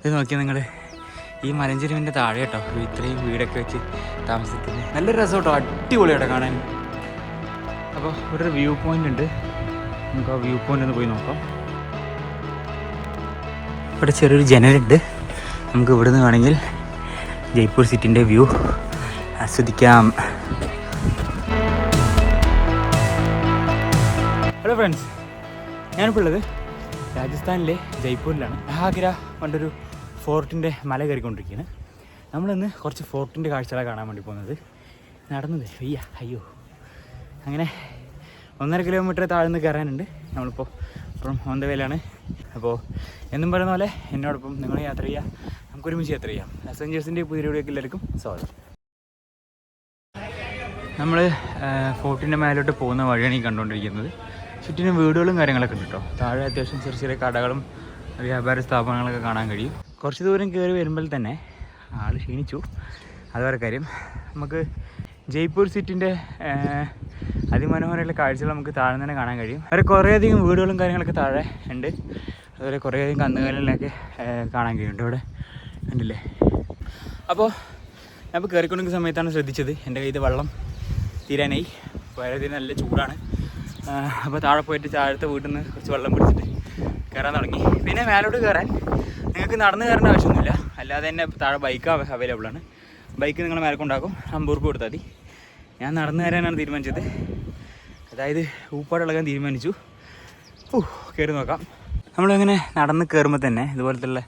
ഇത് നോക്കിയാൽ നിങ്ങൾ ഈ മലഞ്ചെരുവിൻ്റെ താഴെ കേട്ടോ ഇത്രയും വീടൊക്കെ വെച്ച് താമസിക്കുന്നത്. നല്ലൊരു രസം കേട്ടോ, അടിപൊളിയാട്ടോ കാണാൻ. അപ്പോൾ ഇവിടെ ഒരു വ്യൂ പോയിൻ്റ് ഉണ്ട്, നമുക്ക് ആ വ്യൂ പോയിൻ്റ് ഒന്ന് പോയി നോക്കാം. ഇവിടെ ചെറിയൊരു ജനലുണ്ട്, നമുക്ക് ഇവിടെ നിന്ന് വേണമെങ്കിൽ ജയ്പൂർ സിറ്റിൻ്റെ വ്യൂ ആസ്വദിക്കാം. ഹലോ ഫ്രണ്ട്സ്, ഞാനിപ്പോൾ ഉള്ളത് രാജസ്ഥാനിലെ ജയ്പൂരിലാണ്. ആഗ്ര പണ്ടൊരു ഫോർട്ടിൻ്റെ മല കയറിക്കൊണ്ടിരിക്കുകയാണ്. നമ്മളിന്ന് കുറച്ച് ഫോർട്ടിൻ്റെ കാഴ്ചകളാണ് കാണാൻ വേണ്ടി പോകുന്നത്. നടന്നത് അയ്യോ അങ്ങനെ 1.5 കിലോമീറ്റർ താഴ്ന്ന് കയറാനുണ്ട്. നമ്മളിപ്പോൾ ഇപ്പം ഓൺ ദ വേയിലാണ്. അപ്പോൾ എന്നും പറയുന്ന പോലെ എന്നോടൊപ്പം നിങ്ങൾ യാത്ര ചെയ്യുക, നമുക്കൊരുമിച്ച് യാത്ര ചെയ്യാം. അസഞ്ചേഴ്സിൻ്റെ പുതിയ വീഡിയോയ്ക്ക് എല്ലാവർക്കും സ്വാഗതം. നമ്മൾ ഫോർട്ടിൻ്റെ മേലോട്ട് പോകുന്ന വഴിയാണ് ഈ കണ്ടുകൊണ്ടിരിക്കുന്നത്. ചുറ്റിനും വീടുകളും കാര്യങ്ങളൊക്കെ ഉണ്ട് കേട്ടോ. താഴെ അത്യാവശ്യം ചെറിയ ചെറിയ കടകളും വ്യാപാര സ്ഥാപനങ്ങളൊക്കെ കാണാൻ കഴിയും. കുറച്ച് ദൂരം കയറി വരുമ്പോൾ തന്നെ ആൾ ക്ഷീണിച്ചു. അതുവരെ കാര്യം, നമുക്ക് ജയ്പൂർ സിറ്റിൻ്റെ അതിമനോഹരമായിട്ടുള്ള കാഴ്ചകൾ നമുക്ക് താഴെ തന്നെ കാണാൻ കഴിയും. അവരെ കുറേയധികം വീടുകളും കാര്യങ്ങളൊക്കെ താഴെ ഉണ്ട്. അതുപോലെ കുറേയധികം കന്നുകാലികളൊക്കെ കാണാൻ കഴിയുന്നുണ്ട് ഇവിടെ, കണ്ടില്ലേ. അപ്പോൾ ഞാൻ കയറിക്കൊണ്ടിരിക്കുന്ന സമയത്താണ് ശ്രദ്ധിച്ചത് എൻ്റെ കയ്യിൽ വെള്ളം തീരാനായി. വളരെയധികം നല്ല ചൂടാണ്. അപ്പോൾ താഴെ പോയിട്ട് താഴത്തെ വീട്ടിൽ നിന്ന് കുറച്ച് വെള്ളം പിടിച്ചിട്ട് കയറാൻ തുടങ്ങി. പിന്നെ മേലോട്ട് കയറാൻ നിങ്ങൾക്ക് നടന്ന് കയറേണ്ട ആവശ്യമൊന്നുമില്ല, അല്ലാതെ തന്നെ താഴെ ബൈക്ക് അവൈലബിൾ ആണ്. ബൈക്ക് നിങ്ങൾ മേലെ കൊണ്ടാക്കും, 50 രൂപ കൊടുത്താൽ മതി. ഞാൻ നടന്ന് കയറാനാണ് തീരുമാനിച്ചത്, അതായത് ഊപ്പാട് ഇളകാൻ തീരുമാനിച്ചു. കയറി നോക്കാം. നമ്മളിങ്ങനെ നടന്ന് കയറുമ്പോൾ തന്നെ ഇതുപോലത്തുള്ള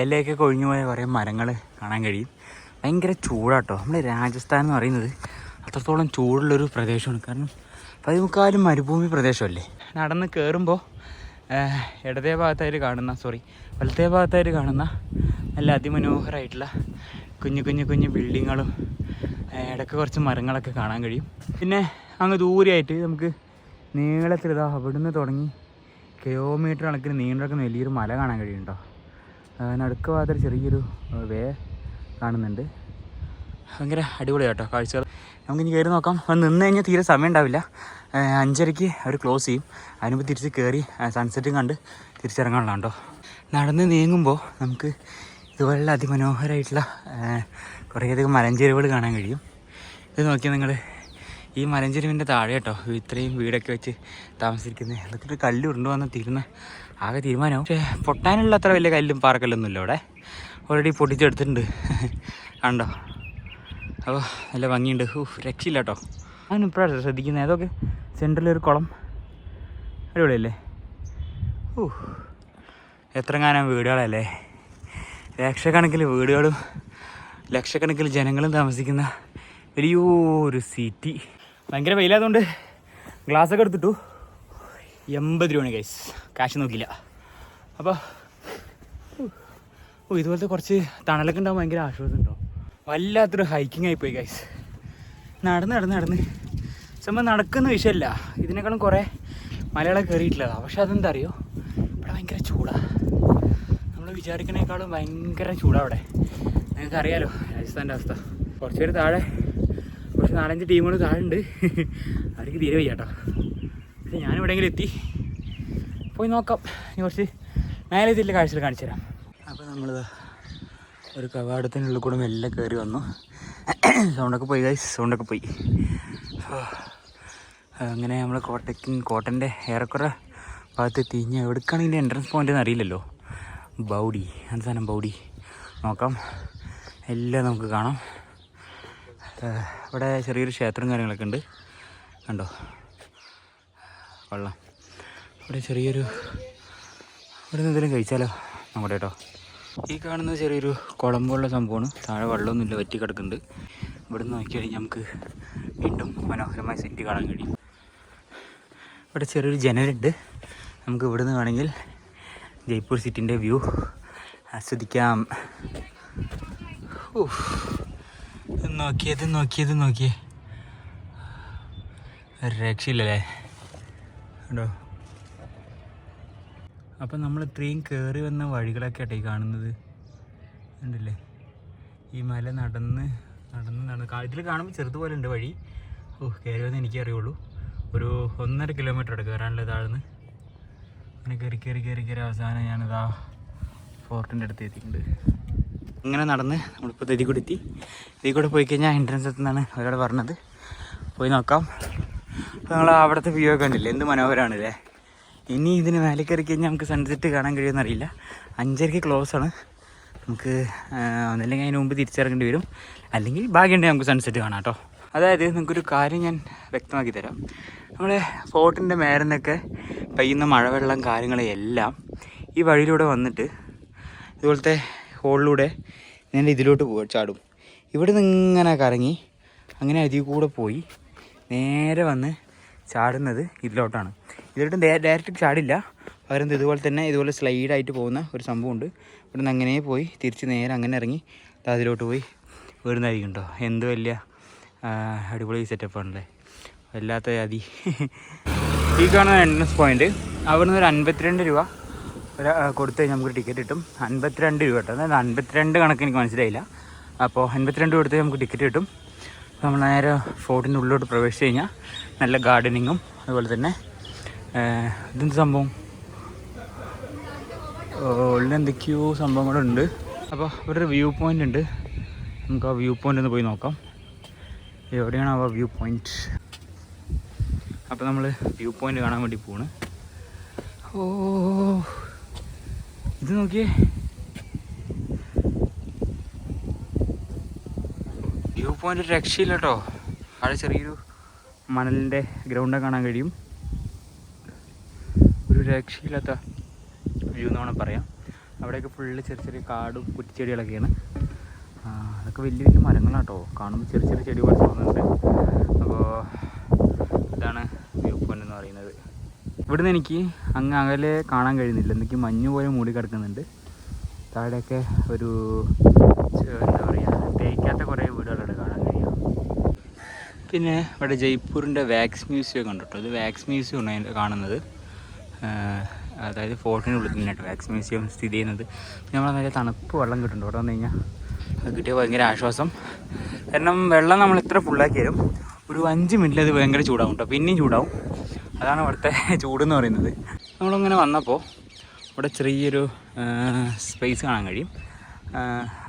ഇലയൊക്കെ കൊഴിഞ്ഞു പോയ കുറേ മരങ്ങൾ കാണാൻ കഴിയും. ഭയങ്കര ചൂടാട്ടോ. നമ്മൾ രാജസ്ഥാൻ എന്ന് പറയുന്നത് അത്രത്തോളം ചൂടുള്ളൊരു പ്രദേശമാണ്. കാരണം 14 മരുഭൂമി പ്രദേശമല്ലേ. നടന്ന് കയറുമ്പോൾ വലത്തേ ഭാഗത്തായിട്ട് കാണുന്ന നല്ല അതിമനോഹരമായിട്ടുള്ള കുഞ്ഞു ബിൽഡിങ്ങുകളും ഇടയ്ക്ക് കുറച്ച് മരങ്ങളൊക്കെ കാണാൻ കഴിയും. പിന്നെ അങ്ങ് ദൂരെയായിട്ട് നമുക്ക് നീളത്തിൽ അവിടുന്ന് തുടങ്ങി കിലോമീറ്റർ കണക്കിന് നീണ്ടിടക്കുന്ന വലിയൊരു മല കാണാൻ കഴിയുന്നുണ്ടോ. നടുക്ക് ഭാഗത്തൊരു ചെറിയൊരു വേ കാണുന്നുണ്ട്. ഭയങ്കര അടിപൊളിയാട്ടോ കാഴ്ചകൾ. നമുക്കിനി കയറി നോക്കാം. അത് നിന്ന് കഴിഞ്ഞാൽ തീരെ സമയം ഉണ്ടാവില്ല. 5:30 അവർ ക്ലോസ് ചെയ്യും. അതിനുമ്പോൾ തിരിച്ച് കയറി സൺസെറ്റും കണ്ട് തിരിച്ചിറങ്ങാനുള്ളതാണ് കേട്ടോ. നടന്ന് നീങ്ങുമ്പോൾ നമുക്ക് ഇതുപോലുള്ള അതിമനോഹരമായിട്ടുള്ള കുറേയധികം മലഞ്ചെരുവുകൾ കാണാൻ കഴിയും. ഇത് നോക്കിയാൽ നിങ്ങൾ ഈ മലഞ്ചെരുവിൻ്റെ താഴെ കേട്ടോ ഇത്രയും വീടൊക്കെ വെച്ച് താമസിക്കുന്നത്. അതൊക്കെ കല്ല് ഉരുണ്ടുവന്ന് ആകെ തീരുമാനമാവും. പക്ഷേ പൊട്ടാനുള്ള അത്ര വലിയ കല്ലും പാറക്കല്ലൊന്നുമില്ല ഇവിടെ. ഓൾറെഡി പൊട്ടിച്ചെടുത്തിട്ടുണ്ട് കണ്ടോ. അപ്പോൾ നല്ല ഭംഗിയുണ്ട്. രക്ഷയില്ല കേട്ടോ. ഞാൻ ഇപ്പോഴാണ് ശ്രദ്ധിക്കുന്നത്. അതൊക്കെ സെൻറ്ററിലൊരു കുളം, അടിപൊളിയല്ലേ. എത്രങ്ങാനും വീടുകളല്ലേ, ലക്ഷക്കണക്കിന് വീടുകളും ലക്ഷക്കണക്കിന് ജനങ്ങളും താമസിക്കുന്ന വലിയൊരു സിറ്റി. ഭയങ്കര വെയിലായതുകൊണ്ട് ഗ്ലാസ്സൊക്കെ എടുത്തിട്ടു. 80 രൂപയാണ് ഗൈസ്, കാശ് നോക്കിയില്ല. അപ്പോൾ ഇതുപോലത്തെ കുറച്ച് തണലൊക്കെ ഉണ്ടാകും, ഭയങ്കര ആശ്വാസം ഉണ്ടോ. വല്ലാത്തൊരു ഹൈക്കിംഗ് ആയിപ്പോയി ഗൈസ്. നടന്ന് സംഭവം നടക്കുന്ന വിഷയമല്ല, ഇതിനേക്കാളും കുറേ മലകളെ കയറിയിട്ടുള്ളതാണ്. പക്ഷെ അതെന്താ അറിയോ, ഇവിടെ ഭയങ്കര ചൂടാണ്. നമ്മൾ വിചാരിക്കുന്നതിനേക്കാളും ഭയങ്കര ചൂടാണ് അവിടെ. നിങ്ങൾക്കറിയാലോ രാജസ്ഥാൻ്റെ അവസ്ഥ. കുറച്ച് പേര് താഴെ, കുറച്ച് 4-5 ടീമുകൾ താഴെ ഉണ്ട്. അവർക്ക് തീരെ വയ്യ കേട്ടോ. പക്ഷെ ഞാനിവിടെയെങ്കിലും എത്തി, പോയി നോക്കാം. ഇനി കുറച്ച് മേലെ ഇതിൻ്റെ കാഴ്ചകൾ കാണിച്ചു തരാം. അപ്പോൾ നമ്മളിതാ ഒരു കവാടത്തിനുള്ളിൽ കൂടെ മെല്ലെ കയറി വന്നു. സൗണ്ടൊക്കെ പോയി ഗൈസ്, സൗണ്ടൊക്കെ പോയി. അങ്ങനെ നമ്മൾ കോട്ടൻ്റെ ഏറെക്കുറെ ഭാഗത്ത് എത്തിഞ്ഞ് എവിടേക്കാണ് ഇതിൻ്റെ എൻട്രൻസ് പോയിൻ്റ് എന്ന് അറിയില്ലല്ലോ. ബൗഡി, എന്ത് സാധനം ബൗഡി നോക്കാം. എല്ലാം നമുക്ക് കാണാം. ഇവിടെ ചെറിയൊരു ക്ഷേത്രം കാര്യങ്ങളൊക്കെ ഉണ്ട് കണ്ടോ, കൊള്ളാം. ഇവിടെ ചെറിയൊരു ഇവിടെ നിന്ന് എന്തെങ്കിലും കഴിച്ചാലോ നമ്മുടെ കേട്ടോ. ഈ കാണുന്നത് ചെറിയൊരു കുളം പോലുള്ള സംഭവമാണ്. താഴെ വെള്ളമൊന്നുമില്ല, വറ്റി കിടക്കുന്നുണ്ട്. ഇവിടെ നിന്ന് നോക്കി കഴിഞ്ഞാൽ നമുക്ക് വീണ്ടും മനോഹരമായ സിറ്റി കാണാൻ കഴിയും. ഇവിടെ ചെറിയൊരു ജനലുണ്ട്, നമുക്ക് ഇവിടെ നിന്ന് വേണമെങ്കിൽ ജയ്പൂർ സിറ്റിൻ്റെ വ്യൂ ആസ്വദിക്കാം. നോക്കിയേ രക്ഷയില്ലല്ലേ കേട്ടോ. അപ്പം നമ്മൾ ഇത്രയും കയറി വന്ന വഴികളൊക്കെ ആട്ടെ ഈ കാണുന്നത്, ഉണ്ടല്ലേ. ഈ മല നടന്ന് ഇതിൽ കാണുമ്പോൾ ചെറുതുപോലെ ഉണ്ട് വഴി. കയറി വന്ന് എനിക്കറിയുള്ളൂ. ഒരു 1.5 കിലോമീറ്റർ ഉണ്ട് കയറാനുള്ള താഴ്ന്ന്. അങ്ങനെ കയറി അവസാനം ഞാനിതാ ഫോർട്ടിൻ്റെ അടുത്ത് എത്തിയിട്ടുണ്ട്. ഇങ്ങനെ നടന്ന് നമ്മളിപ്പോൾ ഇതിൽ കൂടെ എത്തി. ഇതിൽ കൂടെ പോയി കഴിഞ്ഞാൽ എൻട്രൻസ് എത്തുന്നതാണ് ഒരാൾ പറഞ്ഞത്. പോയി നോക്കാം. അപ്പോൾ നിങ്ങൾ അവിടുത്തെ വ്യൂ ഒക്കെ കണ്ടില്ലേ, എന്ത് മനോഹരമാണല്ലേ. ഇനി ഇതിന് മേലെ കയറി കഴിഞ്ഞാൽ നമുക്ക് സൺസെറ്റ് കാണാൻ കഴിയുമെന്നറിയില്ല. 5:30 ക്ലോസ് ആണ്. നമുക്ക് ഒന്നല്ലെങ്കിൽ അതിന് മുമ്പ് തിരിച്ചിറങ്ങേണ്ടി വരും, അല്ലെങ്കിൽ ഭാഗ്യമുണ്ടെങ്കിൽ നമുക്ക് സൺസെറ്റ് കാണാം കേട്ടോ. അതായത് നിങ്ങൾക്കൊരു കാര്യം ഞാൻ വ്യക്തമാക്കി തരാം. നമ്മളെ ഫോർട്ടിൻ്റെ മേലെ നിന്നൊക്കെ പെയ്യുന്ന മഴവെള്ളം കാര്യങ്ങളെല്ലാം ഈ വഴിയിലൂടെ വന്നിട്ട് ഇതുപോലത്തെ ഹോളിലൂടെ ഞാൻ ഇതിലോട്ട് ചാടും. ഇവിടെ നിന്ന് ഇങ്ങനെ കറങ്ങി അങ്ങനെ അതിൽ കൂടെ പോയി നേരെ വന്ന് ചാടുന്നത് ഇതിലോട്ടാണ്. ഇതിലോട്ട് ഡയറക്റ്റ് ചാടില്ല, പകരം ഇതുപോലെ തന്നെ ഇതുപോലെ സ്ലൈഡായിട്ട് പോകുന്ന ഒരു സംഭവമുണ്ട്. ഇവിടെ നിന്ന് അങ്ങനെ പോയി തിരിച്ച് നേരെ അങ്ങനെ ഇറങ്ങി അതിലോട്ട് പോയി വീടുന്നതായിരിക്കും കേട്ടോ. എന്ത് വലിയ അടിപൊളി സെറ്റപ്പാണല്ലേ, വല്ലാത്ത അതി. ഈ കാണുന്ന എൻട്രൻസ് പോയിന്റ് അവിടെ നിന്ന് ഒരു 52 രൂപ കൊടുത്തു കഴിഞ്ഞാൽ നമുക്ക് ടിക്കറ്റ് കിട്ടും. 52 രൂപ കേട്ടോ, അതായത് 52 കണക്ക് എനിക്ക് മനസ്സിലായില്ല. അപ്പോൾ 52 കൊടുത്ത് നമുക്ക് ടിക്കറ്റ് കിട്ടും. നമ്മൾ നേരെ ഫോർട്ടിൻ്റെ ഉള്ളിലോട്ട് പ്രവേശിച്ച് കഴിഞ്ഞാൽ നല്ല ഗാർഡനിങ്ങും അതുപോലെ തന്നെ ഇതെന്ത് സംഭവം ഉള്ളിൽ എന്തൊക്കെയോ സംഭവങ്ങളുണ്ട്. അപ്പോൾ ഇവിടെ ഒരു വ്യൂ പോയിൻ്റ് ഉണ്ട്. നമുക്ക് ആ വ്യൂ പോയിൻ്റ് ഒന്ന് പോയി നോക്കാം. എവിടെയാണ് ആ വ്യൂ പോയിൻ്റ്? അപ്പോൾ നമ്മൾ വ്യൂ പോയിൻ്റ് കാണാൻ വേണ്ടി പോണ്. ഓ ഇത് നോക്കിയേ, വ്യൂ പോയിൻ്റ് രക്ഷയില്ല കേട്ടോ. അവിടെ ചെറിയൊരു മണലിൻ്റെ ഗ്രൗണ്ടൊക്കെ കാണാൻ കഴിയും. ഒരു രക്ഷയില്ലാത്ത വ്യൂ എന്ന് വേണം പറയാം. അവിടെയൊക്കെ ഫുള്ള് ചെറിയ ചെറിയ കാടും കുറ്റിച്ചെടികളൊക്കെയാണ്. അതൊക്കെ വലിയ വലിയ മരങ്ങളാണ് കേട്ടോ. കാണുമ്പോൾ ചെറിയ ചെറിയ ചെടി പോലെ തോന്നുന്നുണ്ട്. അപ്പോൾ ഇതാണ് വ്യൂ പോയിൻ്റ് എന്ന് പറയുന്നത്. ഇവിടുന്ന് എനിക്ക് അങ്ങ് അകലെ കാണാൻ കഴിയുന്നില്ല, എനിക്ക് മഞ്ഞ് പോലെ മൂടി കിടക്കുന്നുണ്ട്. താഴെയൊക്കെ ഒരു എന്താ പറയുക, തേക്കാത്ത കുറേ വീടുകളുണ്ട് കാണാൻ കഴിയുക. പിന്നെ ഇവിടെ ജയ്പൂരിൻ്റെ വാക്സ് മ്യൂസിയം ഒക്കെ ഉണ്ട് കേട്ടോ. ഇത് വാക്സ് മ്യൂസിയം ആണ് അതിൻ്റെ കാണുന്നത്. അതായത് ഫോർട്ടിനുള്ളിൽ തന്നെയായിട്ട് വാക്സ് മ്യൂസിയം സ്ഥിതി ചെയ്യുന്നത്. നമ്മൾ നല്ല തണുപ്പ് വെള്ളം കിട്ടുന്നുണ്ട് അവിടെ വന്നു കഴിഞ്ഞാൽ. അത് കിട്ടിയ ഭയങ്കര ആശ്വാസം. കാരണം വെള്ളം നമ്മൾ എത്ര ഫുള്ളാക്കിയാലും ഒരു 5 മിനിറ്റിൽ അത് ഭയങ്കര ചൂടാവും കേട്ടോ, പിന്നെയും ചൂടാവും. അതാണ് ഇവിടുത്തെ ചൂടെന്ന് പറയുന്നത്. നമ്മളിങ്ങനെ വന്നപ്പോൾ ഇവിടെ ചെറിയൊരു സ്പേസ് കാണാൻ കഴിയും.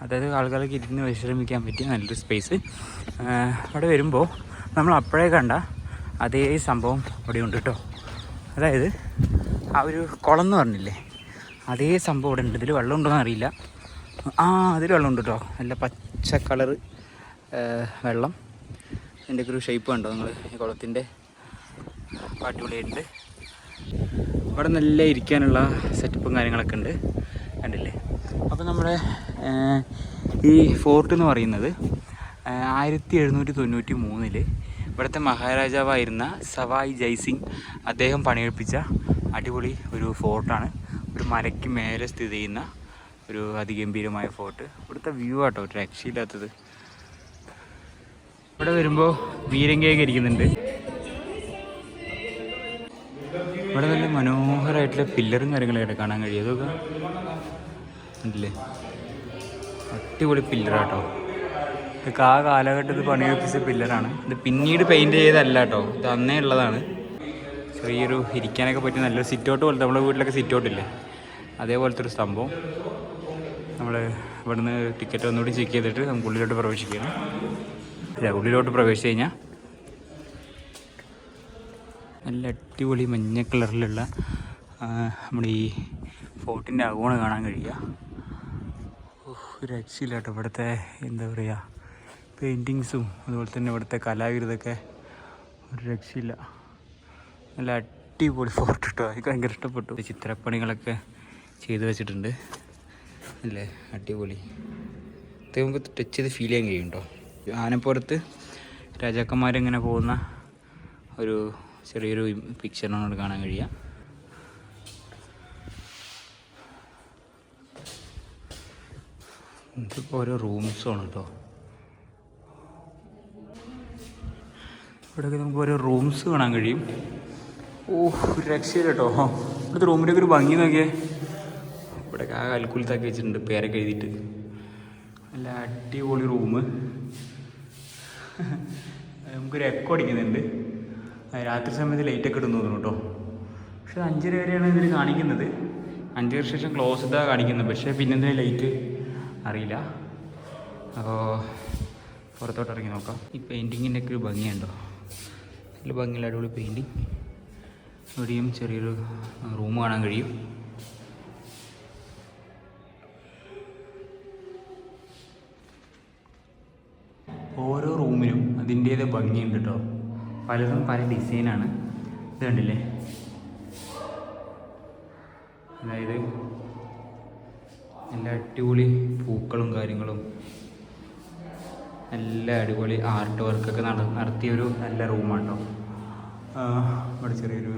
അതായത് ആൾക്കാർക്ക് ഇരുന്ന് വിശ്രമിക്കാൻ പറ്റിയ നല്ലൊരു സ്പേസ്. അവിടെ വരുമ്പോൾ നമ്മൾ അപ്പോഴേ കണ്ട അതേ സംഭവം ഇവിടെ ഉണ്ട് കേട്ടോ. അതായത് ആ ഒരു കുളം എന്ന് പറഞ്ഞില്ലേ, അതേ സംഭവം ഇവിടെ ഉണ്ട്. ഇതിൽ വെള്ളം ഉണ്ടോയെന്ന് അറിയില്ല. അതിൽ വെള്ളമുണ്ട് കേട്ടോ, നല്ല പച്ച കളറ് വെള്ളം. അതിൻ്റെയൊക്കെ ഒരു ഷേപ്പ് കണ്ടോ നിങ്ങൾ? ഈ കുളത്തിൻ്റെ അടിപൊളിയായിട്ടുണ്ട്. ഇവിടെ നല്ല ഇരിക്കാനുള്ള സെറ്റപ്പും കാര്യങ്ങളൊക്കെ ഉണ്ട്, കണ്ടില്ലേ? അപ്പോൾ നമ്മുടെ ഈ ഫോർട്ട് എന്ന് പറയുന്നത് 1793 ഇവിടുത്തെ മഹാരാജാവായിരുന്ന സവായ് ജയ്സിംഗ് അദ്ദേഹം പണിയെടുപ്പിച്ച അടിപൊളി ഒരു ഫോർട്ടാണ്. ഒരു മലയ്ക്ക് മേലെ സ്ഥിതി ചെയ്യുന്ന ഒരു അതിഗംഭീരമായ ഫോർട്ട്. ഇവിടുത്തെ വ്യൂ ആട്ടോ ഒരു രക്ഷയില്ലാത്തത്. ഇവിടെ വരുമ്പോൾ വീരങ്കയൊക്കെ ഇരിക്കുന്നുണ്ട്. ഇവിടെ നല്ല മനോഹരമായിട്ടുള്ള പില്ലറും കാര്യങ്ങളൊക്കെ കാണാൻ കഴിയും. അതൊക്കെ ഉണ്ടല്ലേ, അടിപൊളി പില്ലറാട്ടോ. ഇതൊക്കെ ആ കാലഘട്ടത്തിൽ പണിയെടുപ്പിച്ച പില്ലറാണ്. ഇത് പിന്നീട് പെയിൻറ്റ് ചെയ്തല്ല കേട്ടോ, ഇത് അന്നേ ഉള്ളതാണ്. ചെറിയൊരു ഇരിക്കാനൊക്കെ പറ്റിയ നല്ലൊരു സിറ്റൗട്ട് പോലത്തെ, നമ്മുടെ വീട്ടിലൊക്കെ സിറ്റൗട്ടില്ലേ, അതേപോലത്തെ ഒരു സംഭവം. നമ്മൾ ഇവിടുന്ന് ടിക്കറ്റ് ഒന്നുകൂടി ചെക്ക് ചെയ്തിട്ട് നമുക്ക് ഉള്ളിലോട്ട് പ്രവേശിക്കണം. ഉള്ളിലോട്ട് പ്രവേശിച്ച് കഴിഞ്ഞാൽ നല്ല അടിപൊളി മഞ്ഞ കളറിലുള്ള നമ്മുടെ ഈ ഫോർട്ടിൻ്റെ അകോണ് കാണാൻ കഴിയുക. ഒരു രക്ഷയില്ല കേട്ടോ. ഇവിടുത്തെ എന്താ പറയുക, പെയിൻറ്റിങ്സും അതുപോലെ തന്നെ ഇവിടുത്തെ കലാവിരുതൊക്കെ ഒരു രക്ഷയില്ല. നല്ല അടിപൊളി ഫോർട്ട് കേട്ടോ, എനിക്ക് ഭയങ്കര ഇഷ്ടപ്പെട്ടു. ചിത്രപ്പണികളൊക്കെ ചെയ്ത് വെച്ചിട്ടുണ്ട് അല്ലേ, അടിപൊളി. ഇത് നമുക്ക് ടച്ച് ചെയ്ത് ഫീൽ ചെയ്യാൻ കഴിയും കേട്ടോ. ആനപ്പുറത്ത് രാജാക്കന്മാരിങ്ങനെ പോകുന്ന ഒരു ചെറിയൊരു പിക്ചറാണ് കാണാൻ കഴിയുക. ഇതിപ്പോൾ ഓരോ റൂംസാണ് കേട്ടോ. ഇവിടെയൊക്കെ നമുക്ക് ഓരോ റൂംസ് കാണാൻ കഴിയും. ഒരു രക്ഷയില്ല കേട്ടോ. ഇവിടുത്തെ റൂമിൻ്റെയൊക്കെ ഒരു ഭംഗി നോക്കിയേ. ഇവിടെയൊക്കെ ആ കൽക്കുലത്താക്കി വെച്ചിട്ടുണ്ട് പേരൊക്കെ എഴുതിയിട്ട്. നല്ല അടിപൊളി റൂം. നമുക്കൊരു എക്കോ അടിക്കുന്നുണ്ട്. രാത്രി സമയത്ത് ലൈറ്റൊക്കെ ഇടുന്നു തോന്നുന്നു കേട്ടോ. പക്ഷെ 5:30 വരെയാണ് ഇതിൽ കാണിക്കുന്നത്. 5 വർഷം ശേഷം ക്ലോസ് ഇതാ കാണിക്കുന്നത്, പക്ഷേ പിന്നെന്തിനാ ലൈറ്റ് അറിയില്ല. അപ്പോൾ പുറത്തോട്ട് ഇറങ്ങി നോക്കാം. ഈ പെയിൻറ്റിങ്ങിൻ്റെ ഒക്കെ ഒരു ഭംഗിയുണ്ടോ, നല്ല ഭംഗിയുള്ള അടിപൊളി പെയിൻറ്റിങ്. ഇവിടെയും ചെറിയൊരു റൂം കാണാൻ കഴിയും. ഓരോ റൂമിനും അതിൻ്റേത് ഭംഗിയുണ്ട് കേട്ടോ. പലതും പല ഡിസൈനാണ്. ഇത് കണ്ടില്ലേ, അതായത് നല്ല അടിപൊളി പൂക്കളും കാര്യങ്ങളും, നല്ല അടിപൊളി ആർട്ട് വർക്കൊക്കെ നടത്തിയൊരു നല്ല റൂമാണ് കേട്ടോ. ഇവിടെ ചെറിയൊരു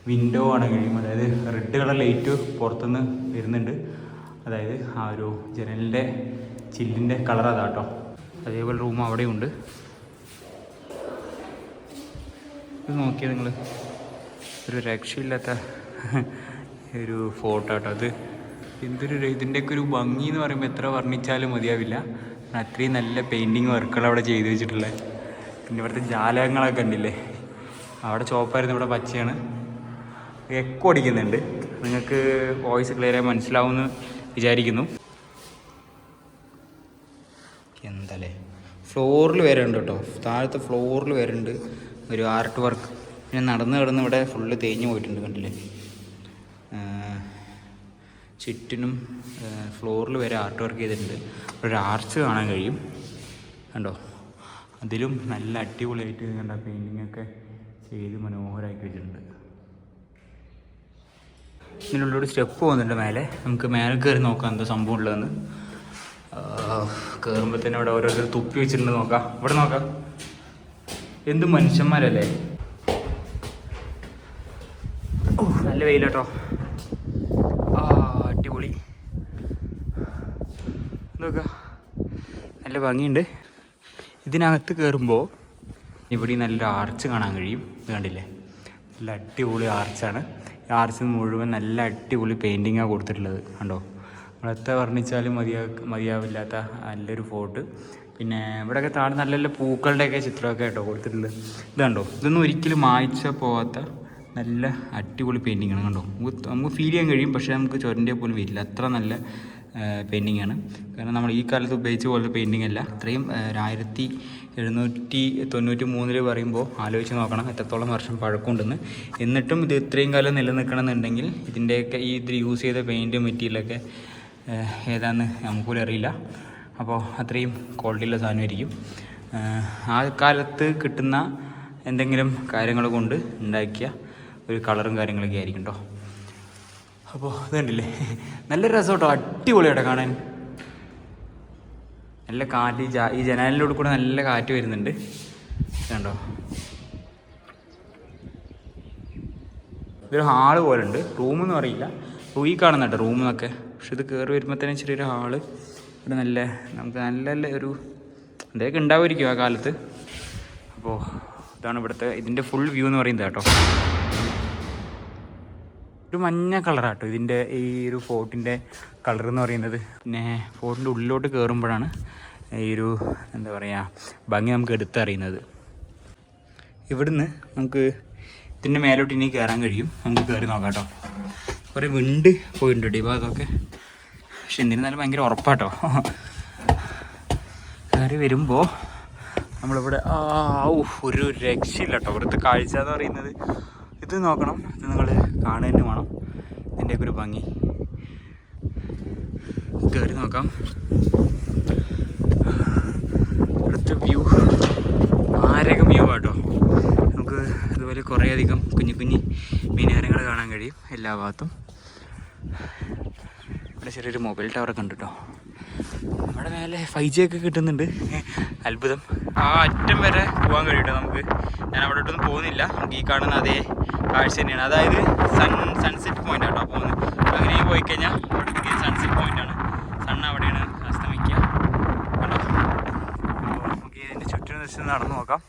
വിൻഡോ കാണാൻ കഴിയും. അതായത് റെഡ് കളർ ലൈറ്റ് പുറത്തുനിന്ന് വരുന്നുണ്ട്. അതായത് ആ ഒരു ജനലിൻ്റെ ചില്ലിൻ്റെ കളർ അതാട്ടോ. അതേപോലെ റൂം അവിടെയുണ്ട്. ഇത് നോക്കിയാൽ നിങ്ങൾ, ഒരു രക്ഷയില്ലാത്ത ഒരു ഫോട്ടോ കേട്ടോ. അത് എന്തൊരു ഇതിൻ്റെയൊക്കെ ഒരു ഭംഗി എന്ന് പറയുമ്പോൾ എത്ര വർണ്ണിച്ചാലും മതിയാവില്ല. അത്രയും നല്ല പെയിൻറ്റിങ് വർക്കുകൾ അവിടെ ചെയ്ത് വെച്ചിട്ടുള്ളത്. പിന്നെ ഇവിടുത്തെ ജാലകങ്ങളൊക്കെ ഉണ്ടില്ലേ, അവിടെ ചുവപ്പായിരുന്നു, ഇവിടെ പച്ചയാണ്. എക്കോ അടിക്കുന്നുണ്ട്. നിങ്ങൾക്ക് വോയിസ് ക്ലിയറായി മനസ്സിലാവുമെന്ന് വിചാരിക്കുന്നു. എന്താല്ലേ, ഫ്ലോറിൽ വരെ ഉണ്ട് കേട്ടോ, താഴത്തെ ഫ്ലോറിൽ വരെ ഉണ്ട് ഒരു ആർട്ട് വർക്ക്. പിന്നെ നടന്ന് കിടന്ന് ഇവിടെ ഫുള്ള് തേഞ്ഞ് പോയിട്ടുണ്ട്, കണ്ടില്ലേ. ചുറ്റിനും ഫ്ലോറിൽ വരെ ആർട്ട് വർക്ക് ചെയ്തിട്ടുണ്ട്. ഒരു ആർച്ച് കാണാൻ കഴിയും, കണ്ടോ. അതിലും നല്ല അടിപൊളിയായിട്ട് കണ്ട പെയിൻറ്റിങ്ങൊക്കെ ചെയ്ത് മനോഹരമാക്കി വെച്ചിട്ടുണ്ട്. ഇതിനുള്ളൊരു സ്റ്റെപ്പ് പോകുന്നുണ്ട് മേലെ. നമുക്ക് മേലെ കയറി നോക്കാം എന്താ സംഭവം ഉള്ളതെന്ന്. കയറുമ്പോൾ തന്നെ ഇവിടെ ഓരോരുത്തർ തുപ്പി വെച്ചിട്ടുണ്ട്. നോക്കാം, ഇവിടെ നോക്കാം. എന്ത് മനുഷ്യന്മാരല്ലേ. ഓ, നല്ല വെയിലാട്ടോ. അടിപൊളി. നോക്കാം, നല്ല ഭംഗിയുണ്ട്. ഇതിനകത്ത് കയറുമ്പോൾ ഇവിടെ നല്ലൊരു ആർച്ച് കാണാൻ കഴിയും. ഇത് കണ്ടില്ലേ, നല്ല അടിപൊളി ആർച്ചാണ്. ഈ ആർച്ച് മുഴുവൻ നല്ല അടിപൊളി പെയിൻറ്റിങ്ങാണ് കൊടുത്തിട്ടുള്ളത്, കണ്ടോ. നമ്മളെത്ര വർണ്ണിച്ചാലും മതിയാവില്ലാത്ത നല്ലൊരു ഫോർട്ട്. പിന്നെ ഇവിടെയൊക്കെ താഴെ നല്ല നല്ല പൂക്കളുടെയൊക്കെ ചിത്രമൊക്കെ കേട്ടോ കൊടുത്തിട്ടുള്ളത്. ഇത് കണ്ടോ, ഇതൊന്നും ഒരിക്കലും മായ്ച്ച പോകാത്ത നല്ല അടിപൊളി പെയിൻറ്റിങ്ങാണ്, കണ്ടോ. നമുക്ക് ഫീൽ ചെയ്യാൻ കഴിയും, പക്ഷേ നമുക്ക് ചുരൻ്റെ പോലും വരില്ല, അത്ര നല്ല പെയിൻറ്റിങ്ങാണ്. കാരണം നമ്മൾ ഈ കാലത്ത് ഉപയോഗിച്ച പോലത്തെ പെയിൻറ്റിങ് അല്ല. അത്രയും 1793 പറയുമ്പോൾ ആലോചിച്ച് നോക്കണം എത്രത്തോളം വർഷം പഴക്കമുണ്ടെന്ന്. എന്നിട്ടും ഇത് ഇത്രയും കാലം നിലനിൽക്കണം എന്നുണ്ടെങ്കിൽ ഇതിൻ്റെയൊക്കെ ഇതിൽ യൂസ് ചെയ്ത പെയിൻറ്റ് മെറ്റീരിയലൊക്കെ ഏതാണെന്ന് നമുക്കൊരു അറിയില്ല. അപ്പോൾ അത്രയും ക്വാളിറ്റിയുള്ള സാധനമായിരിക്കും. ആ കാലത്ത് കിട്ടുന്ന എന്തെങ്കിലും കാര്യങ്ങൾ കൊണ്ട് ഉണ്ടാക്കിയ ഒരു കളറും കാര്യങ്ങളൊക്കെ ആയിരിക്കും കേട്ടോ. അപ്പോൾ ഇതുണ്ടല്ലേ, നല്ല രസം കേട്ടോ, അടിപൊളിയാട്ടോ കാണാൻ. നല്ല കാറ്റ്, ഈ ജനാലിലൂടെ കൂടെ നല്ല കാറ്റ് വരുന്നുണ്ട്, കണ്ടോ. ഇതൊരു ഹാള് പോലെ ഉണ്ട്, റൂമൊന്നും അറിയില്ല. ഈ കാണുന്ന കേട്ടോ റൂമെന്നൊക്കെ. പക്ഷെ ഇത് കയറി വരുമ്പോൾ തന്നെ ചെറിയൊരു ഹാള്. ഇവിടെ നല്ല നമുക്ക് നല്ല നല്ല ഒരു എന്തൊക്കെ ഉണ്ടാവുമായിരിക്കും ആ കാലത്ത്. അപ്പോൾ ഇതാണ് ഇവിടുത്തെ ഇതിൻ്റെ ഫുൾ വ്യൂ എന്ന് പറയുന്നത് കേട്ടോ. ഒരു മഞ്ഞ കളറാട്ടോ ഇതിൻ്റെ ഈ ഒരു ഫോർട്ടിൻ്റെ കളർ എന്ന് പറയുന്നത്. പിന്നെ ഫോർട്ടിൻ്റെ ഉള്ളിലോട്ട് കയറുമ്പോഴാണ് ഈ ഒരു എന്താ പറയുക ഭംഗി നമുക്ക് എടുത്തറിയുന്നത്. ഇവിടുന്ന് നമുക്ക് ഇതിൻ്റെ മേലോട്ട് ഇനി കയറാൻ കഴിയും. നമുക്ക് കയറി നോക്കാം കേട്ടോ. കുറേ വിണ്ട് പോയിട്ടുണ്ട് ഈ ഭാഗമൊക്കെ, പക്ഷെ എന്നിരുന്നാലും ഭയങ്കര ഉറപ്പാട്ടോ. കയറി വരുമ്പോൾ നമ്മളിവിടെ ഒരു രക്ഷയില്ല കേട്ടോ. ഇവിടുത്തെ കാഴ്ച എന്ന് പറയുന്നത് ഇത് നോക്കണം, ഇത് നിങ്ങൾ കാണുക തന്നെ വേണം ഇതിൻ്റെയൊക്കെ ഒരു ഭംഗി. കയറി നോക്കാം. ഇവിടുത്തെ വ്യൂ മാരക വ്യൂ ആട്ടോ. നമുക്ക് അതുപോലെ കുറേയധികം കുഞ്ഞു കുഞ്ഞി മീനാരങ്ങൾ കാണാൻ കഴിയും എല്ലാ ഭാഗത്തും. ഇവിടെ ചെറിയൊരു മൊബൈൽ ടവറൊക്കെ ഉണ്ട് കേട്ടോ. നമ്മുടെ മേലെ 5G ഒക്കെ കിട്ടുന്നുണ്ട്, അത്ഭുതം. ആ അറ്റം വരെ പോകാൻ കഴിയട്ടോ നമുക്ക്. ഞാൻ അവിടെ ഒട്ടൊന്നും പോകുന്നില്ല, നമുക്ക് ഈ കാണുന്ന അതേ കാഴ്ച തന്നെയാണ്. അതായത് സൺസെറ്റ് പോയിന്റ് ആട്ടോ പോകുന്നത്. അങ്ങനെ പോയി കഴിഞ്ഞാൽ അവിടെ സൺസെറ്റ് പോയിന്റാണ്. സണ്ണ് അവിടെയാണ് അസ്തമിക്കുക കേട്ടോ. അപ്പോൾ നമുക്ക് ഇതിൻ്റെ ചുറ്റിനും ദിവസം നടന്നു നോക്കാം.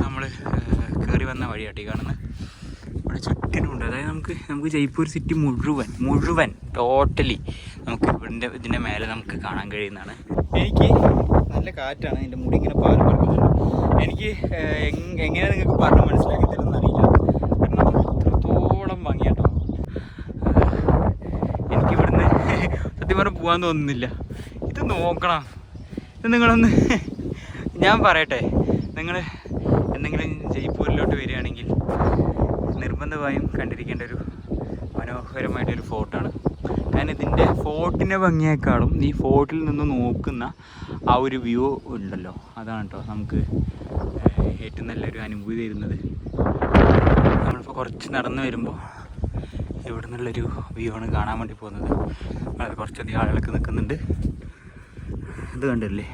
നമ്മൾ കയറി വന്ന വഴിയാട്ടോ ഈ കാണുന്നത്. ഇവിടെ ചുറ്റിനുമുണ്ട്. അതായത് നമുക്ക് ജയ്പൂർ സിറ്റി മുഴുവൻ ടോട്ടലി നമുക്ക് ഇതിൻ്റെ മേലെ നമുക്ക് കാണാൻ കഴിയുന്നതാണ്. എനിക്ക് നല്ല കാറ്റാണ്, എൻ്റെ മുടി ഇങ്ങനെ പാൽ പറക്കുന്നുണ്ട്. എനിക്ക് എങ്ങനെ നിങ്ങൾക്ക് പറഞ്ഞ് മനസ്സിലാക്കി തരുമെന്ന് അറിയില്ല, കാരണം അത്രത്തോളം ഭംഗിയാട്ടോ. പോകാൻ തോന്നുന്നില്ല. ഇത് നോക്കണം. ഇത് നിങ്ങളൊന്ന് ഞാൻ പറയട്ടെ, നിങ്ങൾ എന്തെങ്കിലും ജയ്പൂരിലോട്ട് വരികയാണെങ്കിൽ നിർബന്ധമായും കണ്ടിരിക്കേണ്ട ഒരു മനോഹരമായിട്ടൊരു ഫോർട്ടാണ്. കാരണം ഇതിൻ്റെ ഫോർട്ടിൻ്റെ ഭംഗിയേക്കാളും ഈ ഫോർട്ടിൽ നിന്ന് നോക്കുന്ന ആ ഒരു വ്യൂ ഉണ്ടല്ലോ, അതാണ് കേട്ടോ നമുക്ക് ഏറ്റവും നല്ലൊരു അനുഭൂതി തരുന്നത്. നമ്മളിപ്പോൾ കുറച്ച് നടന്നു വരുമ്പോൾ ഇവിടെ നിന്നുള്ളൊരു വ്യൂ ആണ് കാണാൻ വേണ്ടി പോകുന്നത്. വളരെ കുറച്ചധികം ആളുകളൊക്കെ നിൽക്കുന്നുണ്ട്. ഇത് കണ്ടില്ലേ?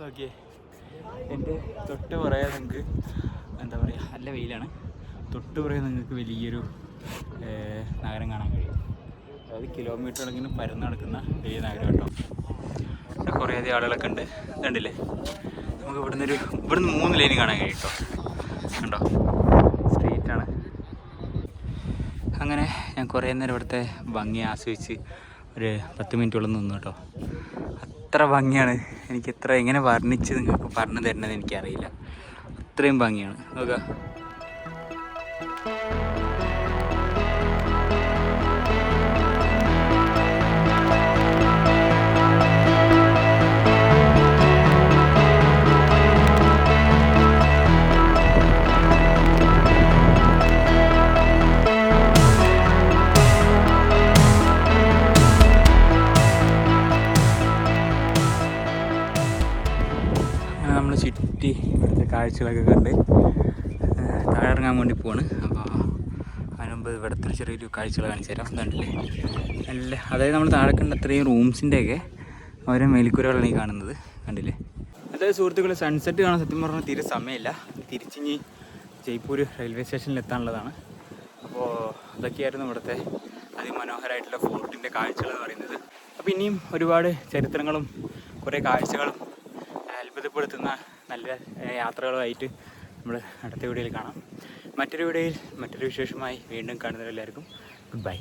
ഓക്കെ, എൻ്റെ തൊട്ട് പറയാൻ നിങ്ങൾക്ക് എന്താ പറയുക, നല്ല വെയിലാണ്. തൊട്ട് പറയാൻ നിങ്ങൾക്ക് വലിയൊരു നഗരം കാണാൻ കഴിയും. അതായത് കിലോമീറ്റർ കണക്കിന് പരന്ന് നടക്കുന്ന വലിയ നഗരം കേട്ടോ. ഇവിടെ കുറേയധികം ആളുകളൊക്കെ ഉണ്ട്. കണ്ടില്ലേ? നമുക്ക് ഇവിടുന്ന് 3 ലൈന് കാണാൻ കഴിയും കേട്ടോ. കണ്ടോ? സ്ട്രീറ്റാണ്. അങ്ങനെ ഞാൻ കുറേ നേരം ഇവിടുത്തെ ഭംഗി ആസ്വദിച്ച് ഒരു 10 മിനിറ്റോളം നിന്നു കേട്ടോ. അത്ര ഭംഗിയാണ്. എനിക്ക് എങ്ങനെ വർണ്ണിച്ച് നിങ്ങൾക്ക് പറഞ്ഞു തരുന്നത് എനിക്കറിയില്ല. അത്രയും ഭംഗിയാണ്. നോക്കുക, നമ്മൾ ചുറ്റി ഇവിടുത്തെ കാഴ്ചകളൊക്കെ കണ്ട് താഴെ ഇറങ്ങാൻ വേണ്ടി പോവാണ്. അപ്പോൾ അതിനുമുമ്പ് ഇവിടുത്തെ ചെറിയൊരു കാഴ്ചകൾ കാണിച്ചു തരാം. കണ്ടില്ലേ? നല്ല, അതായത് നമ്മൾ താഴെ കണ്ട അത്രയും റൂംസിൻ്റെയൊക്കെ ഓരോ മേൽക്കൂരകളാണ് ഈ കാണുന്നത്. കണ്ടില്ലേ? അതായത് സുഹൃത്തുക്കളെ, സൺസെറ്റ് കാണാൻ സത്യം പറഞ്ഞാൽ തീരെ സമയമില്ല. തിരിച്ചിഞ്ഞ് ജയ്പൂർ റെയിൽവേ സ്റ്റേഷനിൽ എത്താനുള്ളതാണ്. അപ്പോൾ അതൊക്കെയായിരുന്നു ഇവിടുത്തെ അതിമനോഹരമായിട്ടുള്ള ഫോർട്ടിൻ്റെ കാഴ്ചകൾ എന്ന് പറയുന്നത്. അപ്പോൾ ഇനിയും ഒരുപാട് ചരിത്രങ്ങളും കുറേ കാഴ്ചകളും അത്ഭുതപ്പെടുത്തുന്ന നല്ല യാത്രകളുമായിട്ട് നമ്മൾ അടുത്ത വീഡിയോയിൽ കാണാം. മറ്റൊരു വീഡിയോയിൽ മറ്റൊരു വിശേഷമായി വീണ്ടും കാണുന്നവരെല്ലാവർക്കും ഗുഡ് ബൈ.